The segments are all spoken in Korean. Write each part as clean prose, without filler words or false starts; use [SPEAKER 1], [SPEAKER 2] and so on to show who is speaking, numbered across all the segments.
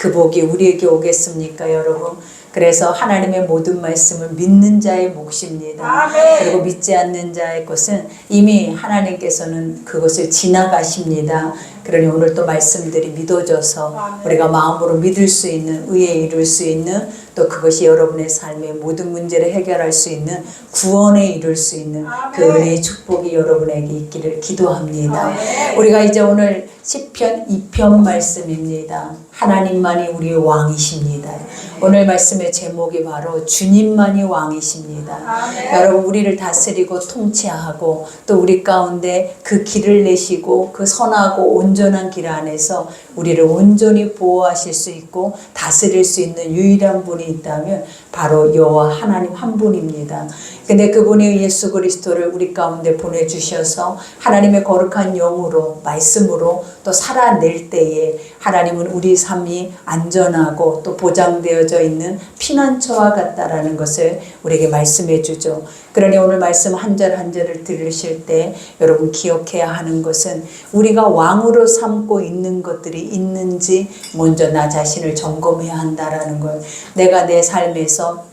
[SPEAKER 1] 그 복이 우리에게 오겠습니까, 여러분? 그래서 하나님의 모든 말씀은 믿는 자의 몫입니다. 그리고 믿지 않는 자의 것은 이미 하나님께서는 그것을 지나가십니다. 그러니 오늘 또 말씀들이 믿어져서 우리가 마음으로 믿을 수 있는, 의에 이룰 수 있는, 또 그것이 여러분의 삶의 모든 문제를 해결할 수 있는, 구원에 이룰 수 있는 그 은혜의 축복이 여러분에게 있기를 기도합니다. 우리가 이제 오늘 시편 2편 말씀입니다. 하나님만이 우리의 왕이십니다. 오늘 말씀의 제목이 바로 주님만이 왕이십니다. 여러분, 우리를 다스리고 통치하고 또 우리 가운데 그 길을 내시고 그 선하고 온전한 길 안에서 우리를 온전히 보호하실 수 있고 다스릴 수 있는 유일한 분이 있다면 바로 여호와 하나님 한 분입니다. 근데 그분이 예수 그리스도를 우리 가운데 보내주셔서 하나님의 거룩한 영으로, 말씀으로 또 살아낼 때에 하나님은 우리 삶이 안전하고 또 보장되어져 있는 피난처와 같다라는 것을 우리에게 말씀해 주죠. 그러니 오늘 말씀 한 절 한 절을 들으실 때 여러분 기억해야 하는 것은 우리가 왕으로 삼고 있는 것들이 있는지 먼저 나 자신을 점검해야 한다라는 걸, 내가 내 삶에서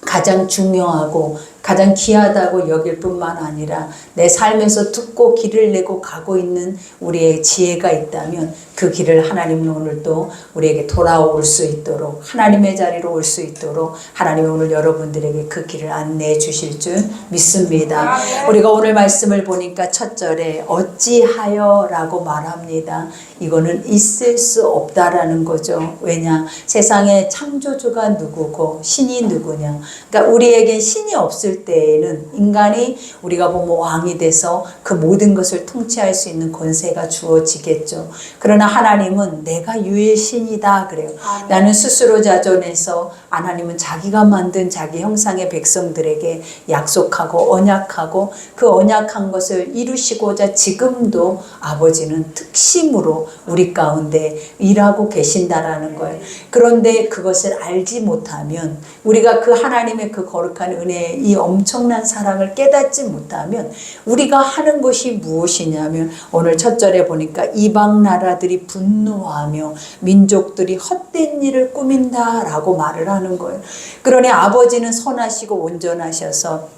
[SPEAKER 1] 가장 중요하고 가장 귀하다고 여길 뿐만 아니라 내 삶에서 듣고 길을 내고 가고 있는 우리의 지혜가 있다면 그 길을 하나님은 오늘 또 우리에게 돌아올 수 있도록, 하나님의 자리로 올 수 있도록 하나님은 오늘 여러분들에게 그 길을 안내해 주실 줄 믿습니다. 우리가 오늘 말씀을 보니까 첫 절에 어찌하여 라고 말합니다. 이거는 있을 수 없다라는 거죠. 왜냐? 세상의 창조주가 누구고 신이 누구냐. 그러니까 우리에게 신이 없을 때에는 인간이 우리가 보면 왕이 돼서 그 모든 것을 통치할 수 있는 권세가 주어지겠죠. 그러나 하나님은 내가 유일신이다 그래요. 나는 스스로 자존해서 하나님은 자기가 만든 자기 형상의 백성들에게 약속하고 언약하고 그 언약한 것을 이루시고자 지금도 아버지는 특심으로 우리 가운데 일하고 계신다라는 거예요. 그런데 그것을 알지 못하면, 우리가 그 하나님의 그 거룩한 은혜의 이 엄청난 사랑을 깨닫지 못하면 우리가 하는 것이 무엇이냐면, 오늘 첫 절에 보니까 이방 나라들이 분노하며 민족들이 헛된 일을 꾸민다라고 말을 하는 거예요. 그러니 아버지는 선하시고 온전하셔서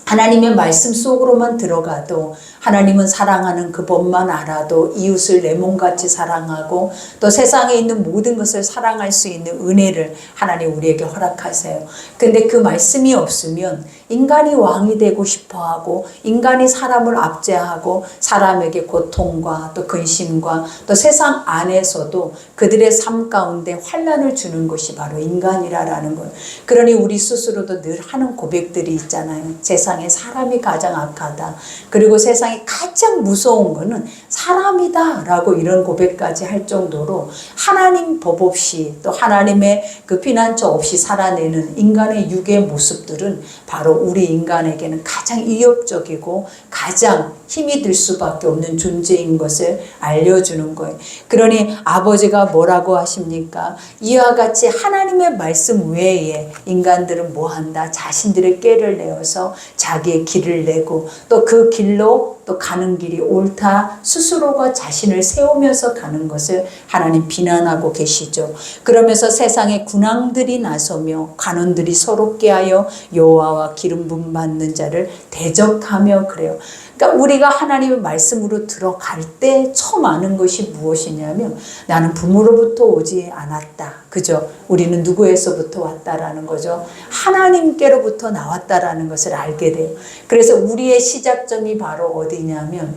[SPEAKER 1] 하나님의 말씀 속으로만 들어가도, 하나님은 사랑하는 그 법만 알아도 이웃을 내 몸같이 사랑하고 또 세상에 있는 모든 것을 사랑할 수 있는 은혜를 하나님 우리에게 허락하세요. 근데 그 말씀이 없으면 인간이 왕이 되고 싶어하고 인간이 사람을 압제하고 사람에게 고통과 또 근심과 또 세상 안에서도 그들의 삶 가운데 환난을 주는 것이 바로 인간이라는 거예요. 그러니 우리 스스로도 늘 하는 고백들이 있잖아요. 세상에 사람이 가장 악하다. 그리고 세상에 가장 무서운 거는 사람이다 라고 이런 고백까지 할 정도로 하나님 법 없이 또 하나님의 그 피난처 없이 살아내는 인간의 육의 모습들은 바로 우리 인간에게는 가장 위협적이고 가장 힘이 들 수밖에 없는 존재인 것을 알려주는 거예요. 그러니 아버지가 뭐라고 하십니까? 이와 같이 하나님의 말씀 외에 인간들은 뭐한다? 자신들의 꾀를 내어서 자기의 길을 내고 또 그 길로 또 가는 길이 옳다 스스로가 자신을 세우면서 가는 것을 하나님 비난하고 계시죠. 그러면서 세상에 군왕들이 나서며 관원들이 서럽게 하여 여호와와 기름 부음 받는 자를 대적하며 그래요. 그러니까 우리가 하나님의 말씀으로 들어갈 때 처음 아는 것이 무엇이냐면, 나는 부모로부터 오지 않았다. 그죠? 우리는 누구에서부터 왔다라는 거죠. 하나님께로부터 나왔다라는 것을 알게 돼요. 그래서 우리의 시작점이 바로 어디냐면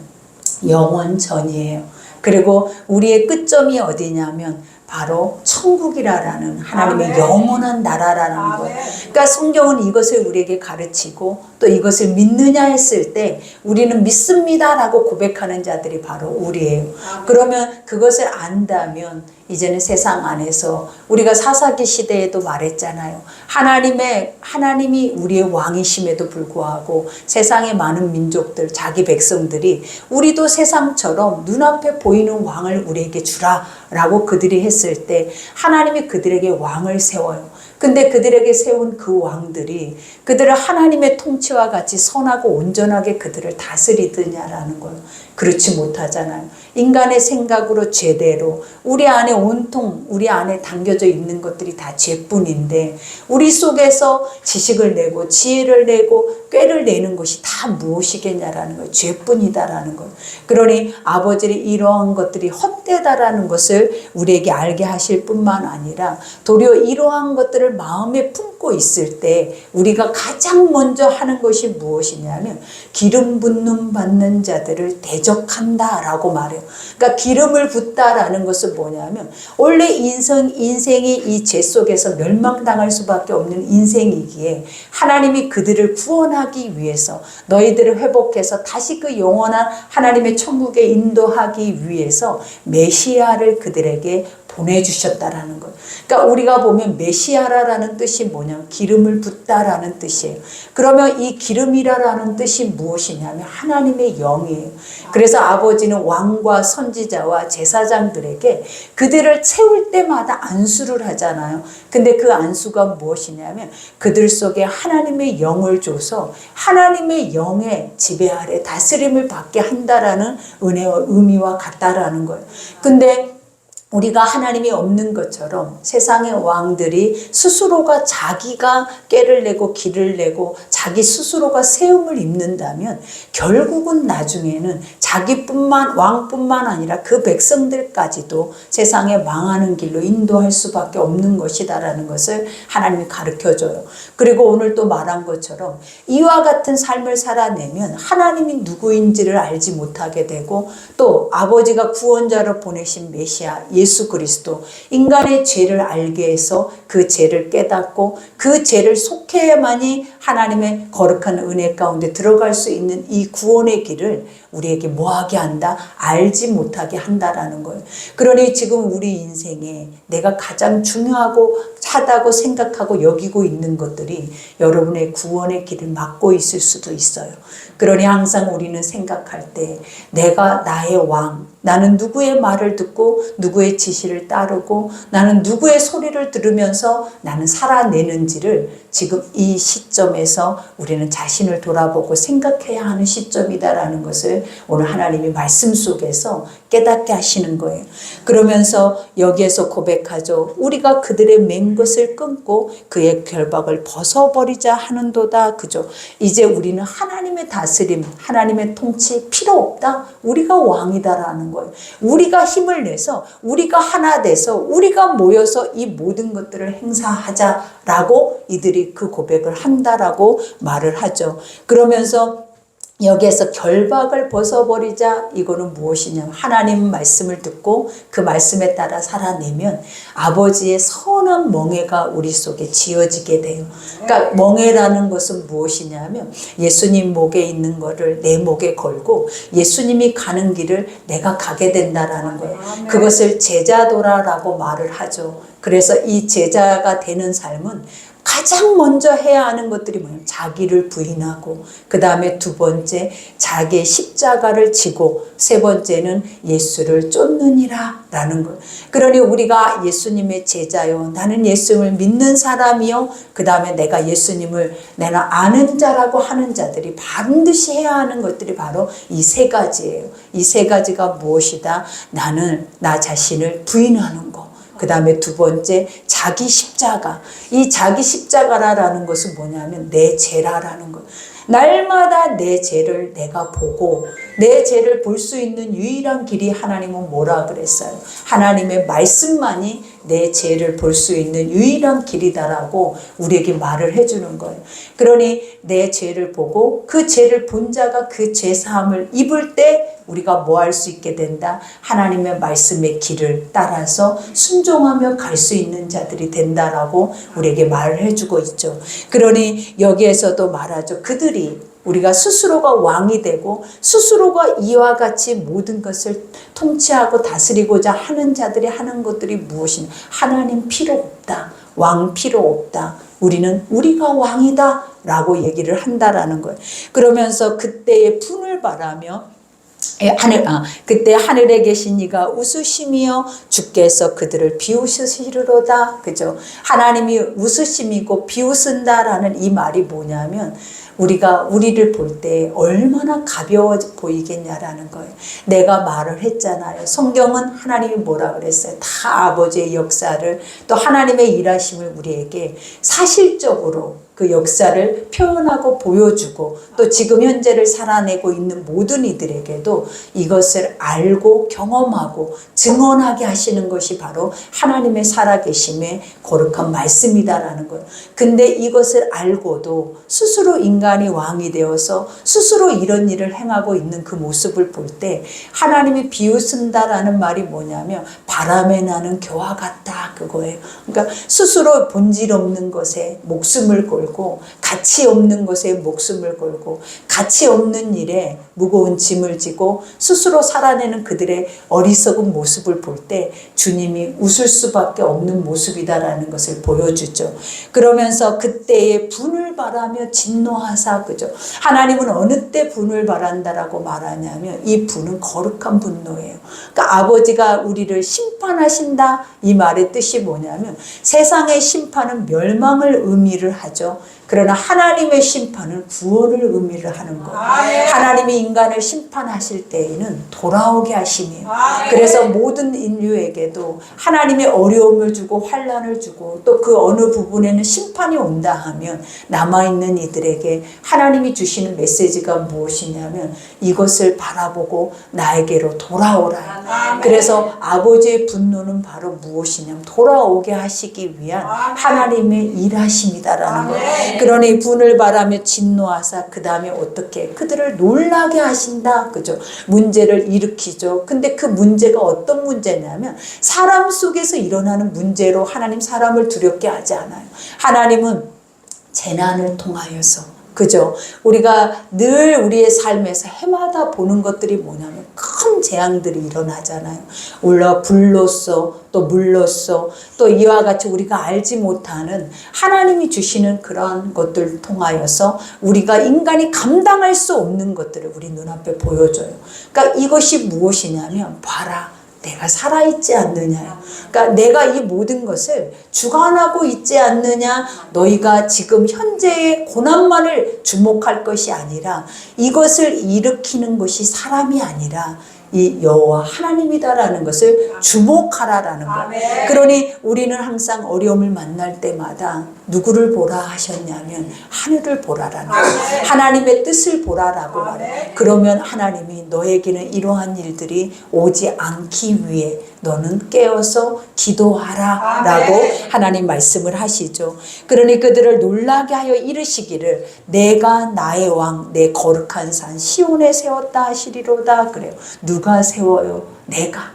[SPEAKER 1] 영원전이에요. 그리고 우리의 끝점이 어디냐면 바로 천국이라는 하나님의 영원한 나라라는 거예요. 그러니까 성경은 이것을 우리에게 가르치고 또 이것을 믿느냐 했을 때 우리는 믿습니다라고 고백하는 자들이 바로 우리예요. 그러면 그것을 안다면 이제는 세상 안에서 우리가 사사기 시대에도 말했잖아요. 하나님이 우리의 왕이심에도 불구하고 세상의 많은 민족들, 자기 백성들이 우리도 세상처럼 눈앞에 보이는 왕을 우리에게 주라라고 그들이 했을 때 하나님이 그들에게 왕을 세워요. 근데 그들에게 세운 그 왕들이 그들을 하나님의 통치와 같이 선하고 온전하게 그들을 다스리느냐라는 거예요. 그렇지 못하잖아요. 인간의 생각으로 죄대로 우리 안에 온통 우리 안에 담겨져 있는 것들이 다 죄뿐인데 우리 속에서 지식을 내고 지혜를 내고 꾀를 내는 것이 다 무엇이겠냐라는 거예요. 죄뿐이다라는 거예요. 그러니 아버지는 이러한 것들이 헛되다라는 것을 우리에게 알게 하실 뿐만 아니라 도리어 이러한 것들을 마음에 품고 있을 때 우리가 가장 먼저 하는 것이 무엇이냐면 기름 붓는 받는 자들을 대적한다라고 말해요. 그러니까 기름을 붓다라는 것은 뭐냐면 원래 인생이 이 죄 속에서 멸망당할 수밖에 없는 인생이기에 하나님이 그들을 구원하기 위해서 너희들을 회복해서 다시 그 영원한 하나님의 천국에 인도하기 위해서 메시아를 그들에게 보내주셨다라는 거예요. 그러니까 우리가 보면 메시아라는 뜻이 뭐냐면 기름을 붓다라는 뜻이에요. 그러면 이 기름이라는 뜻이 무엇이냐면 하나님의 영이에요. 그래서 아버지는 왕과 선지자와 제사장들에게 그들을 세울 때마다 안수를 하잖아요. 근데 그 안수가 무엇이냐면 그들 속에 하나님의 영을 줘서 하나님의 영의 지배 아래 다스림을 받게 한다라는 은혜와 의미와 같다라는 거예요. 근데 우리가 하나님이 없는 것처럼 세상의 왕들이 스스로가 자기가 꾀를 내고 길을 내고 자기 스스로가 세움을 입는다면 결국은 나중에는 왕뿐만 아니라 그 백성들까지도 세상에 망하는 길로 인도할 수밖에 없는 것이다라는 것을 하나님이 가르쳐줘요. 그리고 오늘 또 말한 것처럼 이와 같은 삶을 살아내면 하나님이 누구인지를 알지 못하게 되고 또 아버지가 구원자로 보내신 메시아 예수 그리스도 인간의 죄를 알게 해서 그 죄를 깨닫고 그 죄를 속해야만이 하나님의 거룩한 은혜 가운데 들어갈 수 있는 이 구원의 길을 우리에게 뭐하게 한다? 알지 못하게 한다라는 거예요. 그러니 지금 우리 인생에 내가 가장 중요하고 차다고 생각하고 여기고 있는 것들이 여러분의 구원의 길을 막고 있을 수도 있어요. 그러니 항상 우리는 생각할 때 내가 나의 왕, 나는 누구의 말을 듣고 누구의 지시를 따르고 나는 누구의 소리를 들으면서 나는 살아내는지를 지금 이 시점에서 우리는 자신을 돌아보고 생각해야 하는 시점이다라는 것을 오늘 하나님이 말씀 속에서 깨닫게 하시는 거예요. 그러면서 여기에서 고백하죠. 우리가 그들의 맹 것을 끊고 그의 결박을 벗어버리자 하는도다. 그죠? 이제 우리는 하나님의 다스림, 하나님의 통치 필요 없다. 우리가 왕이다라는 거예요. 우리가 힘을 내서 우리가 하나 돼서 우리가 모여서 이 모든 것들을 행사하자라고 이들이 그 고백을 한다라고 말을 하죠. 그러면서 여기에서 결박을 벗어버리자 이거는 무엇이냐면 하나님 말씀을 듣고 그 말씀에 따라 살아내면 아버지의 선한 멍에가 우리 속에 지어지게 돼요. 그러니까 멍에라는 것은 무엇이냐면 예수님 목에 있는 거를 내 목에 걸고 예수님이 가는 길을 내가 가게 된다라는 거예요. 그것을 제자도라라고 말을 하죠. 그래서 이 제자가 되는 삶은 가장 먼저 해야 하는 것들이 뭐냐면 자기를 부인하고 그 다음에 두 번째 자기의 십자가를 지고 세 번째는 예수를 쫓느니라 라는 것. 그러니 우리가 예수님의 제자요 나는 예수님을 믿는 사람이요 그 다음에 내가 예수님을 내가 아는 자라고 하는 자들이 반드시 해야 하는 것들이 바로 이 세 가지예요. 이 세 가지가 무엇이다? 나는 나 자신을 부인하는 것. 그 다음에 두 번째 자기 십자가. 이 자기 십자가라는 것은 뭐냐면 내 죄라라는 것. 날마다 내 죄를 내가 보고 내 죄를 볼 수 있는 유일한 길이 하나님은 뭐라 그랬어요? 하나님의 말씀만이 내 죄를 볼 수 있는 유일한 길이다라고 우리에게 말을 해주는 거예요. 그러니 내 죄를 보고 그 죄를 본 자가 그 죄사함을 입을 때 우리가 뭐 할 수 있게 된다? 하나님의 말씀의 길을 따라서 순종하며 갈 수 있는 자들이 된다라고 우리에게 말을 해주고 있죠. 그러니 여기에서도 말하죠. 그들이 우리가 스스로가 왕이 되고 스스로가 이와 같이 모든 것을 통치하고 다스리고자 하는 자들이 하는 것들이 무엇이냐? 하나님 필요 없다. 왕 필요 없다. 우리는 우리가 왕이다 라고 얘기를 한다라는 거예요. 그러면서 그때의 분을 바라며 그때 하늘에 계신 이가 웃으심이여 주께서 그들을 비웃으시리로다. 그죠? 하나님이 웃으심이고 비웃은다라는 이 말이 뭐냐면 우리가 우리를 볼 때 얼마나 가벼워 보이겠냐라는 거예요. 내가 말을 했잖아요. 성경은 하나님이 뭐라 그랬어요? 다 아버지의 역사를 또 하나님의 일하심을 우리에게 사실적으로 그 역사를 표현하고 보여주고 또 지금 현재를 살아내고 있는 모든 이들에게도 이것을 알고 경험하고 증언하게 하시는 것이 바로 하나님의 살아계심의 거룩한 말씀이다라는 거예요. 근데 이것을 알고도 스스로 인간이 왕이 되어서 스스로 이런 일을 행하고 있는 그 모습을 볼 때 하나님이 비웃는다라는 말이 뭐냐면 바람에 나는 겨와 같다 그거예요. 그러니까 스스로 본질 없는 것에 목숨을 걸고 가치 없는 것에 목숨을 걸고 가치 없는 일에 무거운 짐을 지고 스스로 살아내는 그들의 어리석은 모습을 볼 때 주님이 웃을 수밖에 없는 모습이다라는 것을 보여주죠. 그러면서 그때의 분을 바라며 진노하사 그죠. 하나님은 어느 때 분을 바란다라고 말하냐면 이 분은 거룩한 분노예요. 그러니까 아버지가 우리를 심판하신다 이 말의 뜻이 뭐냐면 세상의 심판은 멸망을 의미를 하죠. 그러나 하나님의 심판은 구원을 의미를 하는 거예요. 하나님이 인간을 심판하실 때에는 돌아오게 하심이에요. 그래서 모든 인류에게도 하나님의 어려움을 주고 환난을 주고 또 그 어느 부분에는 심판이 온다 하면 남아있는 이들에게 하나님이 주시는 메시지가 무엇이냐면 이것을 바라보고 나에게로 돌아오라. 그래서 아버지의 분노는 바로 무엇이냐면 돌아오게 하시기 위한 하나님의 일하심이다라는 거예요. 그러니 분을 바라며 진노하사 그 다음에 어떻게 그들을 놀라게 하신다. 그죠? 문제를 일으키죠. 근데 그 문제가 어떤 문제냐면 사람 속에서 일어나는 문제로 하나님 사람을 두렵게 하지 않아요. 하나님은 재난을 통하여서 그죠? 우리가 늘 우리의 삶에서 해마다 보는 것들이 뭐냐면 큰 재앙들이 일어나잖아요. 물론 불로써 또 물로써 또 이와 같이 우리가 알지 못하는 하나님이 주시는 그런 것들을 통하여서 우리가 인간이 감당할 수 없는 것들을 우리 눈앞에 보여줘요. 그러니까 이것이 무엇이냐면 봐라. 내가 살아있지 않느냐. 그러니까 내가 이 모든 것을 주관하고 있지 않느냐. 너희가 지금 현재의 고난만을 주목할 것이 아니라 이것을 일으키는 것이 사람이 아니라 이 여호와 하나님이다라는 것을 주목하라라는 거예요. 그러니 우리는 항상 어려움을 만날 때마다 누구를 보라 하셨냐면 하늘을 보라라는 거예요. 하나님의 뜻을 보라라고 말해요. 그러면 하나님이 너에게는 이러한 일들이 오지 않기 위해 너는 깨어서 기도하라 라고 하나님 말씀을 하시죠. 그러니 그들을 놀라게 하여 이르시기를 내가 나의 왕 내 거룩한 산 시온에 세웠다 하시리로다. 그래요. 누가 세워요? 내가.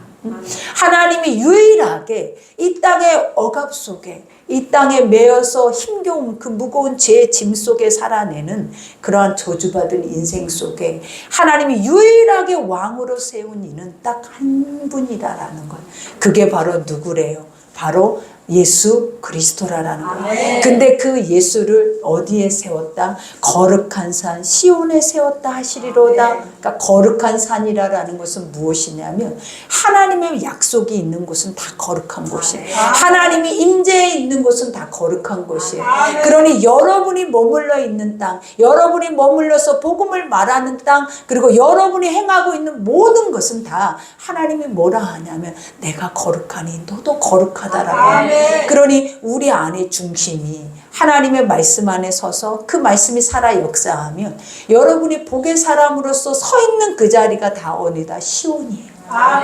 [SPEAKER 1] 하나님이 유일하게 이 땅의 억압 속에 이 땅에 매여서 힘겨운 그 무거운 죄의 짐 속에 살아내는 그러한 저주받은 인생 속에 하나님이 유일하게 왕으로 세운 이는 딱 한 분이다라는 거예요. 그게 바로 누구래요? 바로 예수 그리스도라는 거예요. 근데 그 예수를 어디에 세웠다? 거룩한 산 시온에 세웠다 하시리로다. 그러니까 거룩한 산이라는 것은 무엇이냐면 하나님의 약속이 있는 곳은 다 거룩한 곳이에요. 하나님이 임재해 있는 곳은 다 거룩한 곳이에요. 그러니 여러분이 머물러 있는 땅, 여러분이 머물러서 복음을 말하는 땅, 그리고 여러분이 행하고 있는 모든 것은 다 하나님이 뭐라 하냐면 내가 거룩하니 너도 거룩하다라고. 그러니 우리 안의 중심이 하나님의 말씀 안에 서서 그 말씀이 살아 역사하면 여러분이 복의 사람으로서 서 있는 그 자리가 다 어디다? 시온이에요.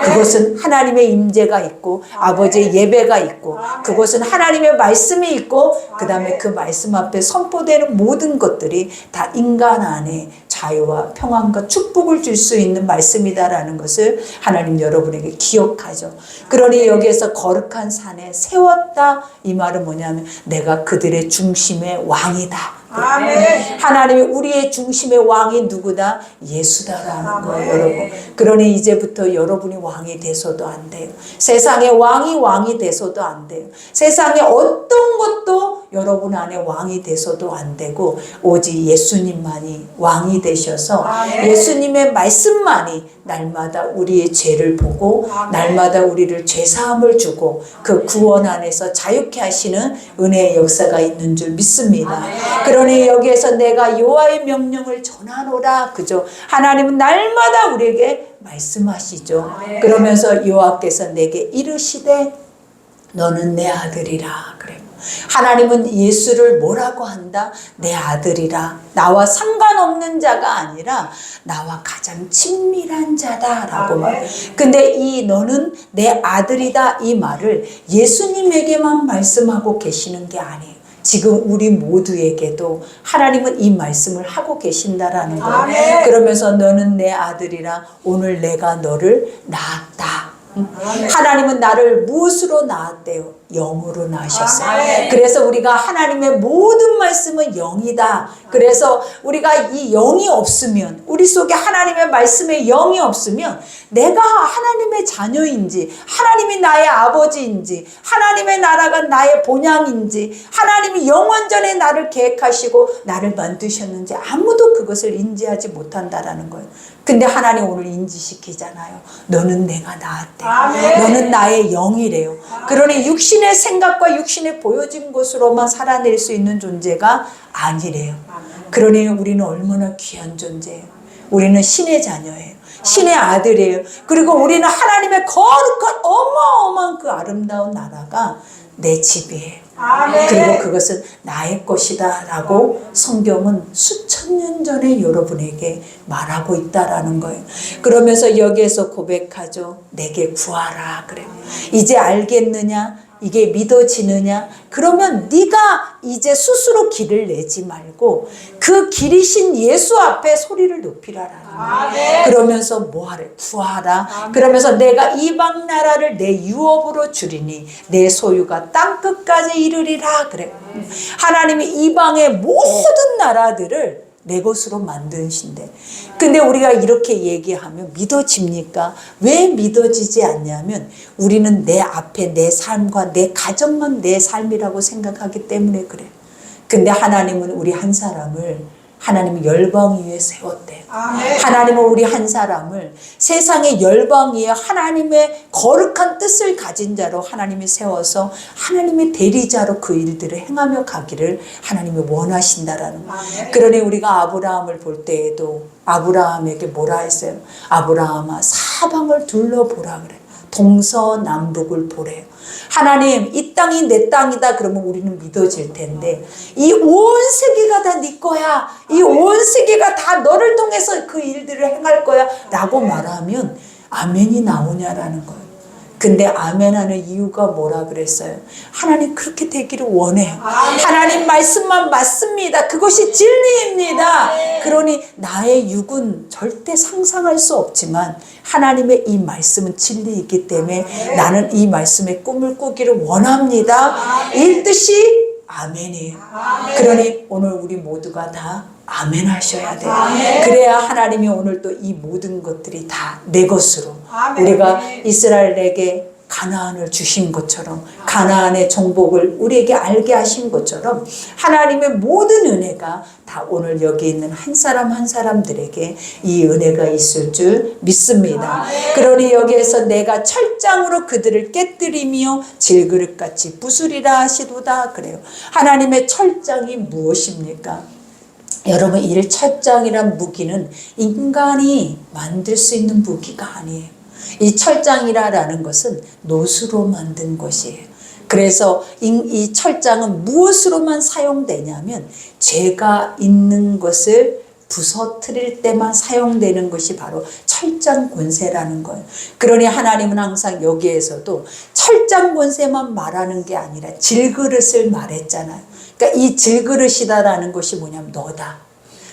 [SPEAKER 1] 그것은 하나님의 임재가 있고 아버지의 예배가 있고 그것은 하나님의 말씀이 있고 그 다음에 그 말씀 앞에 선포되는 모든 것들이 다 인간 안에 자유와 평안과 축복을 줄 수 있는 말씀이다라는 것을 하나님 여러분에게 기억하죠. 그러니 여기에서 거룩한 산에 세웠다 이 말은 뭐냐면 내가 그들의 중심의 왕이다. 아멘. 하나님이 우리의 중심의 왕이 누구다? 예수다라는 거예요, 여러분. 그러니 이제부터 여러분이 왕이 돼서도 안 돼요. 세상에 왕이 돼서도 안 돼요. 세상에 어떤 것도 여러분 안에 왕이 돼서도 안 되고 오직 예수님만이 왕이 되셔서 예수님의 말씀만이 날마다 우리의 죄를 보고 날마다 우리를 죄사함을 주고 그 구원 안에서 자유케 하시는 은혜의 역사가 있는 줄 믿습니다. 그러니 여기에서 내가 여호와의 명령을 전하노라, 그죠? 하나님은 날마다 우리에게 말씀하시죠. 그러면서 여호와께서 내게 이르시되 너는 내 아들이라 그래요. 하나님은 예수를 뭐라고 한다? 내 아들이라. 나와 상관없는 자가 아니라 나와 가장 친밀한 자다라고 말해요. 근데 이 너는 내 아들이다 이 말을 예수님에게만 말씀하고 계시는 게 아니에요. 지금 우리 모두에게도 하나님은 이 말씀을 하고 계신다라는 거예요. 그러면서 너는 내 아들이라. 오늘 내가 너를 낳았다. 하나님은 나를 무엇으로 낳았대요? 영으로 낳으셨어요. 그래서 우리가 하나님의 모든 말씀은 영이다. 그래서 우리가 이 영이 없으면, 우리 속에 하나님의 말씀의 영이 없으면 내가 하나님의 자녀인지, 하나님이 나의 아버지인지, 하나님의 나라가 나의 본향인지, 하나님이 영원전에 나를 계획하시고 나를 만드셨는지 아무도 그것을 인지하지 못한다라는 거예요. 근데 하나님 오늘 인지시키잖아요. 너는 내가 낳았대. 너는 나의 영이래요. 그러니 육신의 생각과 육신의 보여진 것으로만 살아낼 수 있는 존재가 아니래요. 그러니 우리는 얼마나 귀한 존재예요. 우리는 신의 자녀예요. 신의 아들이에요. 그리고 우리는 하나님의 거룩한 어마어마한 그 아름다운 나라가 내 집이에요. 그리고 그것은 나의 것이다 라고 성경은 수천 년 전에 여러분에게 말하고 있다라는 거예요. 그러면서 여기에서 고백하죠. 내게 구하라 그래요. 이제 알겠느냐? 이게 믿어지느냐? 그러면 네가 이제 스스로 길을 내지 말고 그 길이신 예수 앞에 소리를 높이라라는 거예요. 그러면서 뭐하래? 구하라. 그러면서 내가 이방 나라를 내 유업으로 주리니 내 소유가 땅끝까지 이르리라 그래. 하나님이 이방의 모든 나라들을 내 것으로 만드신대. 근데 우리가 이렇게 얘기하면 믿어집니까? 왜 믿어지지 않냐면 우리는 내 앞에 내 삶과 내 가정만 내 삶이라고 생각하기 때문에 그래요. 근데 하나님은 우리 한 사람을 하나님은 열방 위에 세웠대요. 하나님은 우리 한 사람을 세상의 열방 위에 하나님의 거룩한 뜻을 가진 자로 하나님이 세워서 하나님의 대리자로 그 일들을 행하며 가기를 하나님이 원하신다라는 거예요. 그러니 우리가 아브라함을 볼 때에도 아브라함에게 뭐라 했어요? 아브라함아 사방을 둘러보라 그래요. 동서남북을 보래요. 하나님 이 땅이 내 땅이다 그러면 우리는 믿어질 텐데 이 온 세계가 다 네 거야. 이 온 세계가 다 너를 통해서 그 일들을 행할 거야 라고 말하면 아멘이 나오냐라는 거예요. 근데 아멘하는 이유가 뭐라 그랬어요? 하나님 그렇게 되기를 원해요. 하나님 말씀만 맞습니다. 그것이 진리입니다. 그러니 나의 육은 절대 상상할 수 없지만 하나님의 이 말씀은 진리이기 때문에 나는 이 말씀의 꿈을 꾸기를 원합니다. 이 뜻이 아멘이에요. 그러니 오늘 우리 모두가 다 아멘 하셔야 돼요. 그래야 하나님이 오늘 또 이 모든 것들이 다 내 것으로 우리가 이스라엘에게 가나안을 주신 것처럼 가나안의 정복을 우리에게 알게 하신 것처럼 하나님의 모든 은혜가 다 오늘 여기 있는 한 사람 한 사람들에게 이 은혜가 있을 줄 믿습니다. 그러니 여기에서 내가 철장으로 그들을 깨뜨리며 질그릇같이 부수리라 하시도다 그래요. 하나님의 철장이 무엇입니까? 여러분 이 철장이란 무기는 인간이 만들 수 있는 무기가 아니에요. 이 철장이라는 것은 노수로 만든 것이에요. 그래서 이 철장은 무엇으로만 사용되냐면 죄가 있는 것을 부서뜨릴 때만 사용되는 것이 바로 철장 권세라는 거예요. 그러니 하나님은 항상 여기에서도 철장 권세만 말하는 게 아니라 질그릇을 말했잖아요. 그러니까 이 질그릇이다라는 것이 뭐냐면 너다.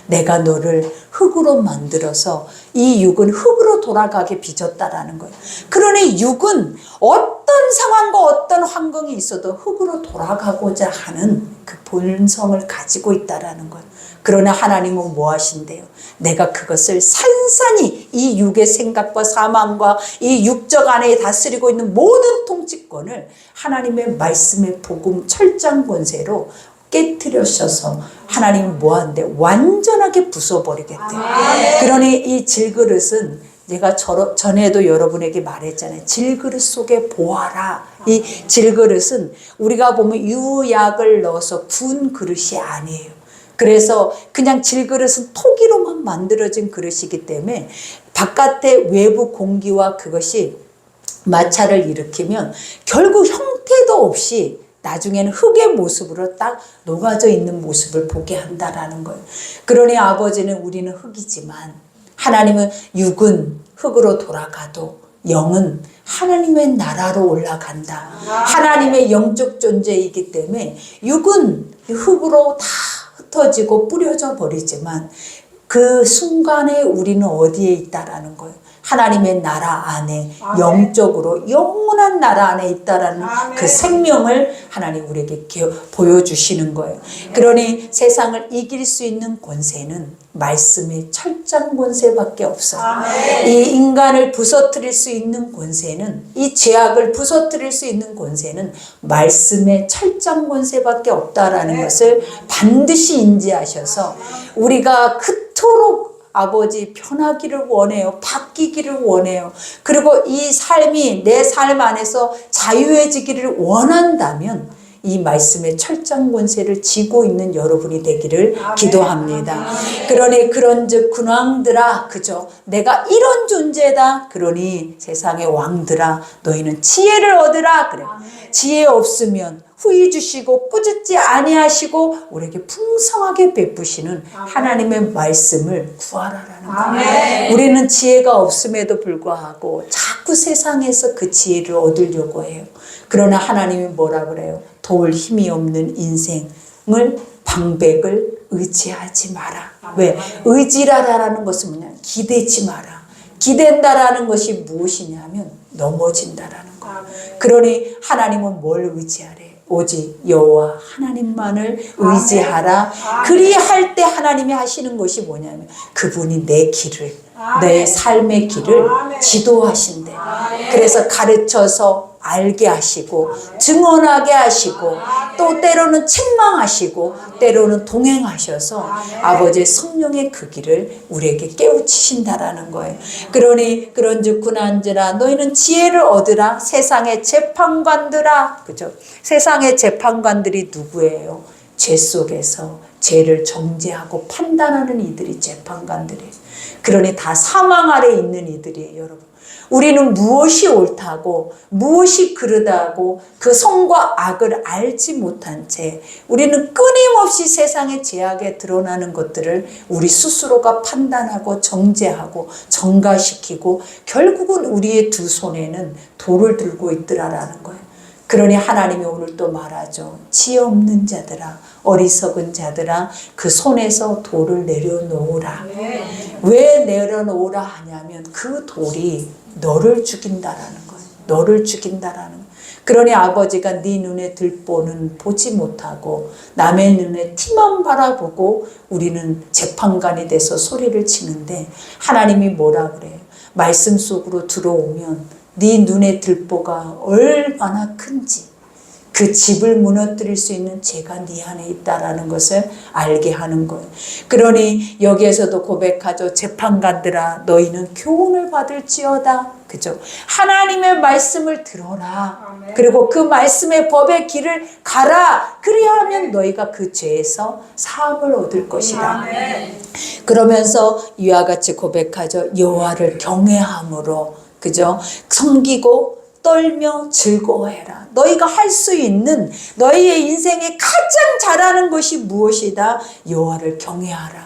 [SPEAKER 1] 내가 너를 흙으로 만들어서 이 육은 흙으로 돌아가게 빚었다라는 거예요. 그러니 육은 어떤 상황과 어떤 환경이 있어도 흙으로 돌아가고자 하는 그 본성을 가지고 있다라는 거예요. 그러나 하나님은 뭐 하신대요? 내가 그것을 산산히 이 육의 생각과 사망과 이 육적 안에 다스리고 있는 모든 통치권을 하나님의 말씀의 복음 철장 권세로 깨뜨려셔서 하나님은 뭐 한대? 완전하게 부숴버리겠대. 그러니 이 질그릇은 제가 전에도 여러분에게 말했잖아요. 질그릇 속에 보아라. 이 질그릇은 우리가 보면 유약을 넣어서 구운 그릇이 아니에요. 그래서 그냥 질그릇은 토기로만 만들어진 그릇이기 때문에 바깥의 외부 공기와 그것이 마찰을 일으키면 결국 형태도 없이 나중에는 흙의 모습으로 딱 녹아져 있는 모습을 보게 한다라는 거예요. 그러니 아버지는 우리는 흙이지만 하나님은 육은 흙으로 돌아가도 영은 하나님의 나라로 올라간다. 하나님의 영적 존재이기 때문에 육은 흙으로 다 흩어지고 뿌려져 버리지만 그 순간에 우리는 어디에 있다라는 거예요. 하나님의 나라 안에 영적으로 영원한 나라 안에 있다라는 그 생명을 하나님 우리에게 보여주시는 거예요. 그러니 세상을 이길 수 있는 권세는 말씀의 철장 권세밖에 없어요. 이 인간을 부서뜨릴 수 있는 권세는, 이 죄악을 부서뜨릴 수 있는 권세는 말씀의 철장 권세밖에 없다라는 것을 반드시 인지하셔서 우리가 그토록 아버지 편하기를 원해요. 바뀌기를 원해요. 그리고 이 삶이 내 삶 안에서 자유해지기를 원한다면 이 말씀의 철장 권세를 쥐고 있는 여러분이 되기를 기도합니다. 그러니 그런즉 군왕들아, 그죠? 내가 이런 존재다. 그러니 세상의 왕들아, 너희는 지혜를 얻으라. 그래. 지혜 없으면 후히 주시고 꾸짖지 아니하시고 우리에게 풍성하게 베푸시는 하나님의 말씀을 구하라라는 거예요. 우리는 지혜가 없음에도 불구하고 자꾸 세상에서 그 지혜를 얻으려고 해요. 그러나 하나님이 뭐라 그래요? 도울 힘이 없는 인생을 방백을 의지하지 마라. 왜? 의지라라는 것은 뭐냐? 기대지 마라. 기댄다라는 것이 무엇이냐면 넘어진다라는 거예요. 그러니 하나님은 뭘 의지하래? 오직 여호와 하나님만을 의지하라. 그리할 때 하나님이 하시는 것이 뭐냐면 그분이 내 길을, 내 삶의 길을 지도하신대. 그래서 가르쳐서 알게 하시고 증언하게 하시고 또 때로는 책망하시고 때로는 동행하셔서 아버지의 성령의 그 길을 우리에게 깨우치신다라는 거예요. 그러니 그런즉 군안들아 너희는 지혜를 얻으라. 세상의 재판관들아. 그죠? 세상의 재판관들이 누구예요? 죄 속에서 죄를 정죄하고 판단하는 이들이 재판관들이에요. 그러니 다 사망 아래 있는 이들이에요, 여러분. 우리는 무엇이 옳다고 무엇이 그르다고 그 선과 악을 알지 못한 채 우리는 끊임없이 세상의 죄악에 드러나는 것들을 우리 스스로가 판단하고 정죄하고 정가시키고 결국은 우리의 두 손에는 돌을 들고 있더라라는 거예요. 그러니 하나님이 오늘 또 말하죠. 지혜 없는 자들아, 어리석은 자들아, 그 손에서 돌을 내려놓으라. 왜 내려놓으라 하냐면 그 돌이 너를 죽인다라는 거예요. 너를 죽인다라는 거예요. 그러니 아버지가 네 눈에 들보는 보지 못하고 남의 눈에 티만 바라보고 우리는 재판관이 돼서 소리를 치는데 하나님이 뭐라 그래요? 말씀 속으로 들어오면 네 눈에 들보가 얼마나 큰지 그 집을 무너뜨릴 수 있는 죄가 네 안에 있다라는 것을 알게 하는 거예요. 그러니 여기에서도 고백하죠. 재판관들아 너희는 교훈을 받을지어다. 그죠? 하나님의 말씀을 들어라. 그리고 그 말씀의 법의 길을 가라. 그리하면 너희가 그 죄에서 사함을 얻을 것이다. 그러면서 이와 같이 고백하죠. 여호와를 경외함으로 그죠? 섬기고 떨며 즐거워해라. 너희가 할 수 있는 너희의 인생에 가장 잘하는 것이 무엇이다? 여호와를 경외하라.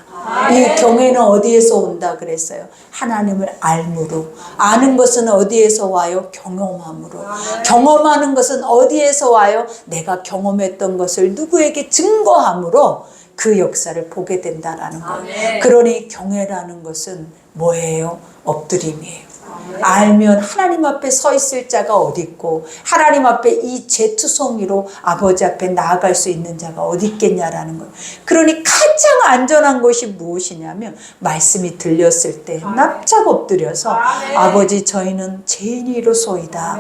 [SPEAKER 1] 이 경외는 어디에서 온다 그랬어요? 하나님을 알므로. 아는 것은 어디에서 와요? 경험함으로. 경험하는 것은 어디에서 와요? 내가 경험했던 것을 누구에게 증거함으로 그 역사를 보게 된다라는 거예요. 그러니 경외라는 것은 뭐예요? 엎드림이에요. 알면 하나님 앞에 서 있을 자가 어디 있고 하나님 앞에 이 죄투성이로 아버지 앞에 나아갈 수 있는 자가 어디 있겠냐라는 거예요. 그러니 가장 안전한 것이 무엇이냐면 말씀이 들렸을 때 납작 엎드려서 아버지 저희는 죄인이로소이다.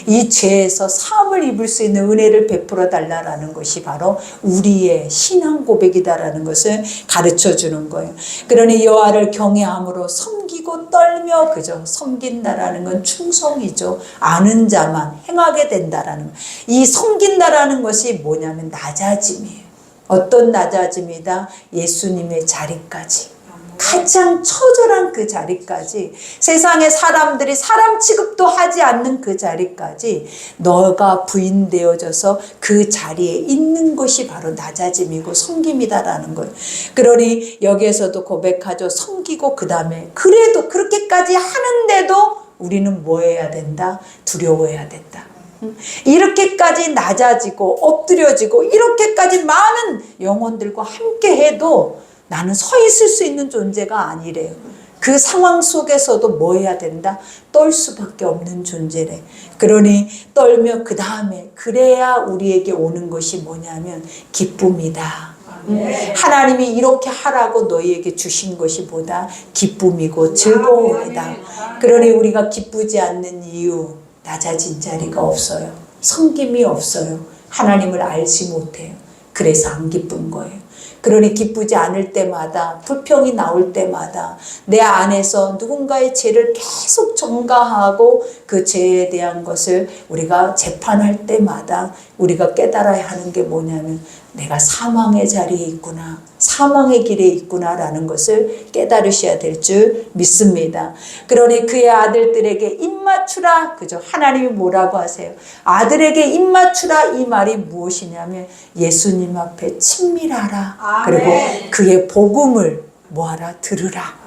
[SPEAKER 1] 이 죄에서 사함을 입을 수 있는 은혜를 베풀어 달라라는 것이 바로 우리의 신앙 고백이다라는 것을 가르쳐 주는 거예요. 그러니 여호와를 경외함으로 섬기고 떨며 그죠. 섬긴다라는 건 충성이죠. 아는 자만 행하게 된다라는 거예요. 이 섬긴다라는 것이 뭐냐면 낮아짐이에요. 어떤 낮아짐이다? 예수님의 자리까지. 가장 처절한 그 자리까지, 세상의 사람들이 사람 취급도 하지 않는 그 자리까지 너가 부인되어져서 그 자리에 있는 것이 바로 낮아짐이고 섬김이다라는 거예요. 그러니 여기에서도 고백하죠. 섬기고 그 다음에 그래도 그렇게까지 하는데도 우리는 뭐 해야 된다? 두려워해야 된다. 이렇게까지 낮아지고 엎드려지고 이렇게까지 많은 영혼들과 함께 해도 나는 서 있을 수 있는 존재가 아니래요. 그 상황 속에서도 뭐 해야 된다? 떨 수밖에 없는 존재래. 그러니 떨며 그 다음에 그래야 우리에게 오는 것이 뭐냐면 기쁨이다. 하나님이 이렇게 하라고 너희에게 주신 것이 뭐다? 기쁨이고 즐거움이다. 그러니 우리가 기쁘지 않는 이유, 낮아진 자리가 없어요. 섬김이 없어요. 하나님을 알지 못해요. 그래서 안 기쁜 거예요. 그러니 기쁘지 않을 때마다, 불평이 나올 때마다 내 안에서 누군가의 죄를 계속 전가하고 그 죄에 대한 것을 우리가 재판할 때마다 우리가 깨달아야 하는 게 뭐냐면 내가 사망의 자리에 있구나, 사망의 길에 있구나라는 것을 깨달으셔야 될 줄 믿습니다. 그러니 그의 아들들에게 입맞추라. 그죠? 하나님이 뭐라고 하세요? 아들에게 입맞추라. 이 말이 무엇이냐면 예수님 앞에 친밀하라. 그리고 그의 복음을 뭐하라? 들으라.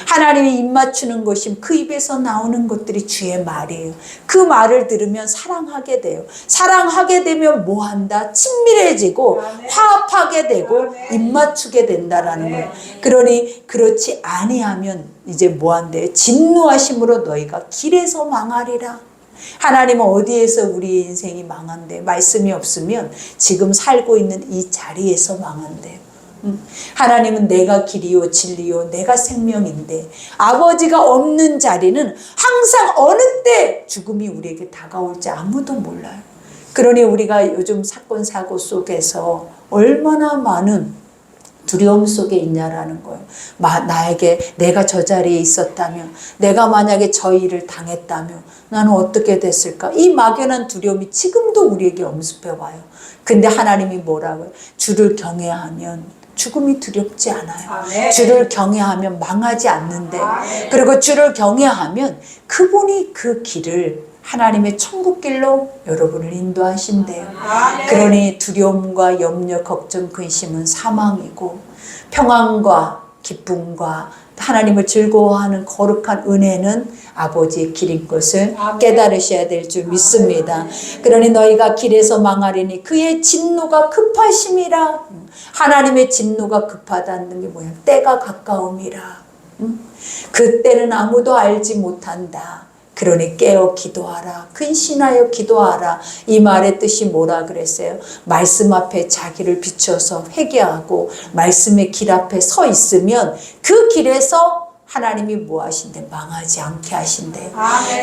[SPEAKER 1] 하나님이 입맞추는 것이 그 입에서 나오는 것들이 주의 말이에요. 그 말을 들으면 사랑하게 돼요. 사랑하게 되면 뭐한다? 친밀해지고 화합하게 되고 입맞추게 된다라는 거예요. 그러니 그렇지 아니하면 이제 뭐한대요? 진노하심으로 너희가 길에서 망하리라. 하나님은 어디에서 우리 인생이 망한대? 말씀이 없으면 지금 살고 있는 이 자리에서 망한대요. 하나님은 내가 길이요 진리요 내가 생명인데 아버지가 없는 자리는 항상 어느 때 죽음이 우리에게 다가올지 아무도 몰라요. 그러니 우리가 요즘 사건 사고 속에서 얼마나 많은 두려움 속에 있냐라는 거예요. 나에게 내가 저 자리에 있었다면, 내가 만약에 저 일을 당했다면 나는 어떻게 됐을까? 이 막연한 두려움이 지금도 우리에게 엄습해 와요. 근데 하나님이 뭐라고요? 주를 경외하면 죽음이 두렵지 않아요. 주를 경외하면 망하지 않는데, 그리고 주를 경외하면 그분이 그 길을 하나님의 천국길로 여러분을 인도하신대요. 그러니 두려움과 염려, 걱정, 근심은 사망이고 평안과 기쁨과 하나님을 즐거워하는 거룩한 은혜는 아버지의 길인 것을 깨달으셔야 될 줄 믿습니다. 그러니 너희가 길에서 망하리니 그의 진노가 급하심이라. 하나님의 진노가 급하다는 게 뭐야? 때가 가까움이라. 그때는 아무도 알지 못한다. 그러니 깨어 기도하라. 근신하여 기도하라. 이 말의 뜻이 뭐라 그랬어요? 말씀 앞에 자기를 비춰서 회개하고 말씀의 길 앞에 서 있으면 그 길에서 하나님이 뭐 하신대? 망하지 않게 하신대.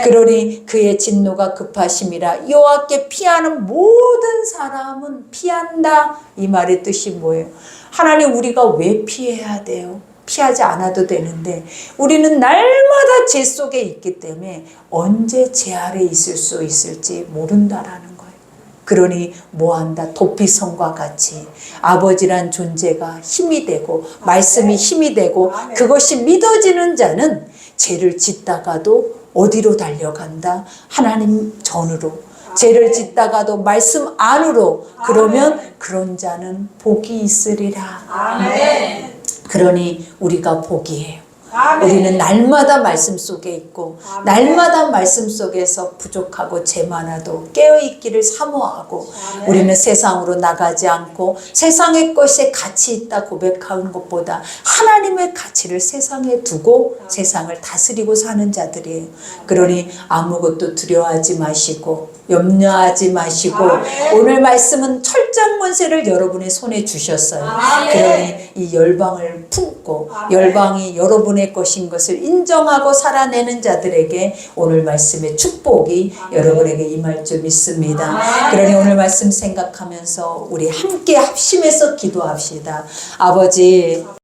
[SPEAKER 1] 그러니 그의 진노가 급하심이라. 여호와께 피하는 모든 사람은 피한다. 이 말의 뜻이 뭐예요? 하나님 우리가 왜 피해야 돼요? 피하지 않아도 되는데 우리는 날마다 죄 속에 있기 때문에 언제 죄 아래 있을 수 있을지 모른다라는 거예요. 그러니 뭐한다? 도피성과 같이 아버지란 존재가 힘이 되고 말씀이 힘이 되고 그것이 믿어지는 자는 죄를 짓다가도 어디로 달려간다? 하나님 전으로. 죄를 짓다가도 말씀 안으로. 그러면 그런 자는 복이 있으리라. 그러니 우리가 복이에요. 우리는 날마다 말씀 속에 있고 날마다 말씀 속에서 부족하고 죄 많아도 깨어있기를 사모하고 우리는 세상으로 나가지 않고 세상의 것에 가치 있다 고백하는 것보다 하나님의 가치를 세상에 두고 세상을 다스리고 사는 자들이에요. 그러니 아무것도 두려워하지 마시고 염려하지 마시고 오늘 말씀은 철장 권세를 여러분의 손에 주셨어요. 그러니 이 열방을 품고 열방이 여러분의 것인 것을 인정하고 살아내는 자들에게 오늘 말씀의 축복이 여러분에게 임할 줄 믿습니다. 그러니 오늘 말씀 생각하면서 우리 함께 합심해서 기도합시다. 아버지,